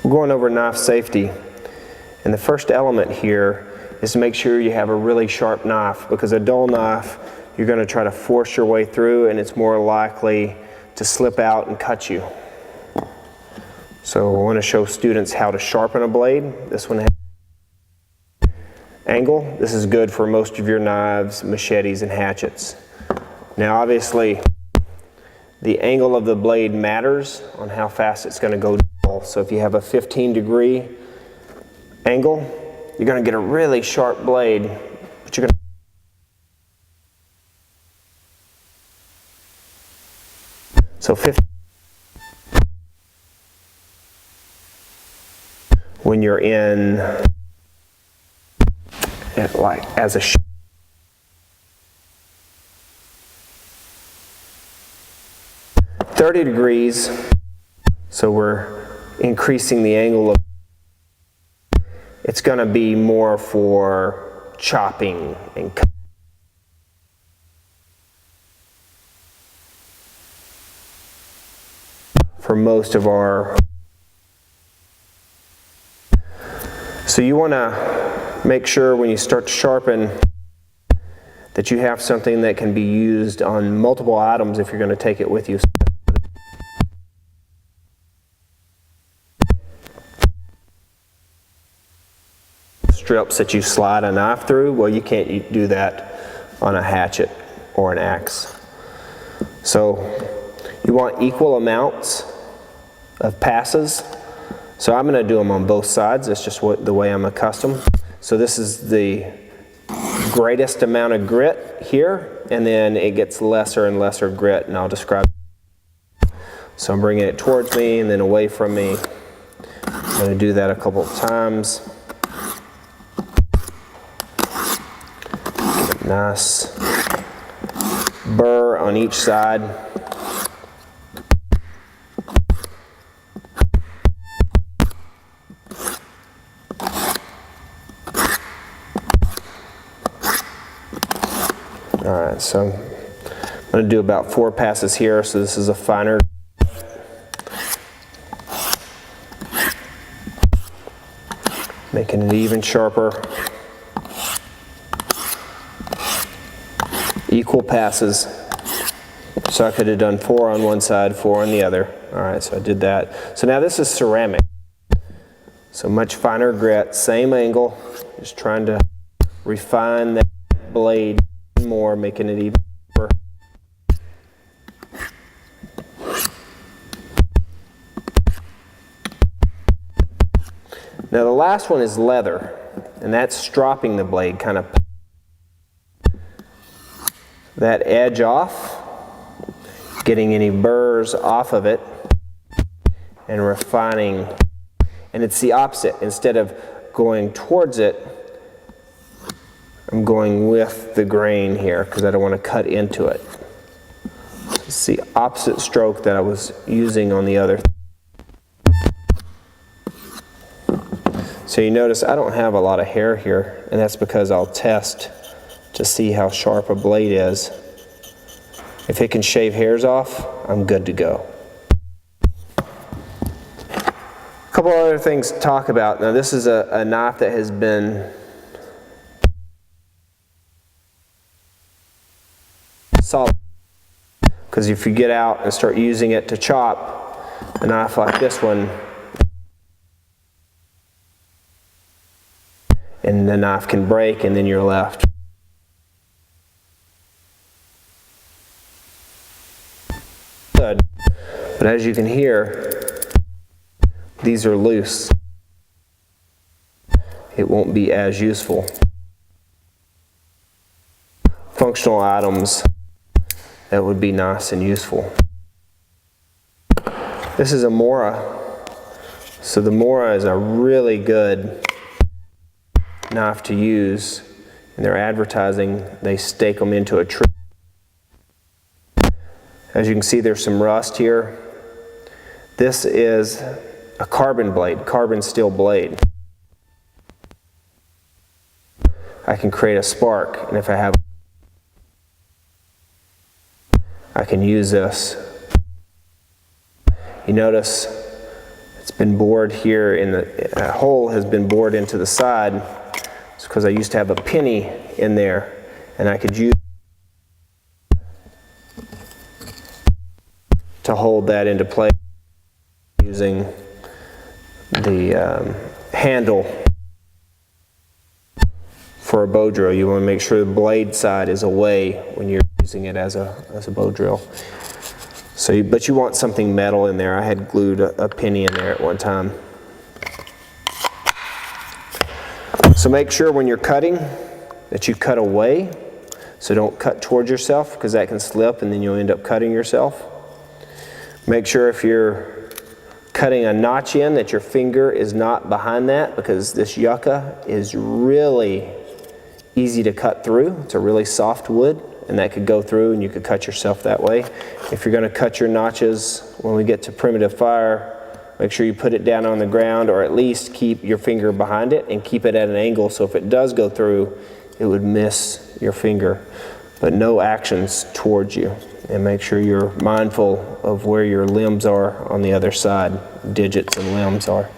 We're going over knife safety. And the first element here is to make sure you have a really sharp knife, because a dull knife, you're going to try to force your way through and it's more likely to slip out and cut you. So I want to show students how to sharpen a blade. This one has angle. This is good for most of your knives, machetes, and hatchets. Now obviously the angle of the blade matters on how fast it's going to go dull. So if you have a 15-degree angle, you're going to get a really sharp blade, but you're going to so 50 when you're in like as a 30 degrees, so we're increasing the angle of, it's going to be more for chopping and cutting. For most of our, so you want to make sure when you start to sharpen that you have something that can be used on multiple items if you're going to take it with you. Strips that you slide a knife through, well, you can't do that on a hatchet or an axe. So you want equal amounts of passes. So I'm going to do them on both sides. That's just the way I'm accustomed. So this is the greatest amount of grit here, and then it gets lesser and lesser grit, and I'll describe it. So I'm bringing it towards me and then away from me. I'm going to do that a couple of times. Get a nice burr on each side. Alright, so I'm going to do about 4 passes here, so this is a finer. Making it even sharper. Equal passes. So I could have done 4 on one side, 4 on the other. Alright, so I did that. So now this is ceramic. So much finer grit, same angle, just trying to refine that blade more, making it even sharper. Now the last one is leather, and that's stropping the blade, kind of that edge off, getting any burrs off of it, and refining. And it's the opposite. Instead of going towards it, I'm going with the grain here because I don't want to cut into it. It's the opposite stroke that I was using on the other. So you notice I don't have a lot of hair here, and that's because I'll test to see how sharp a blade is. If it can shave hairs off, I'm good to go. A couple other things to talk about. Now this is a knife that has been solid, because if you get out and start using it to chop, a knife like this one, and the knife can break and then you're left. Good. But as you can hear, these are loose. It won't be as useful. Functional items that would be nice and useful. This is a Mora. So the Mora is a really good knife to use. In their advertising, they stake them into a tree. As you can see, there's some rust here. This is a carbon blade, carbon steel blade. I can create a spark, and if I have, I can use this. You notice It's been bored here in the hole has been bored into the side. It's because I used to have a penny in there, and I could use to hold that into place using the handle for a bow drill. You want to make sure the blade side is away when you're using it as a bow drill. So, but you want something metal in there. I had glued a penny in there at one time. So make sure when you're cutting that you cut away. So don't cut towards yourself, because that can slip and then you'll end up cutting yourself. Make sure if you're cutting a notch in that your finger is not behind that, because this yucca is really easy to cut through. It's a really soft wood, and that could go through and you could cut yourself that way. If you're going to cut your notches when we get to primitive fire, make sure you put it down on the ground, or at least keep your finger behind it and keep it at an angle, so if it does go through, it would miss your finger. But no actions towards you. And make sure you're mindful of where your limbs are on the other side, digits and limbs are.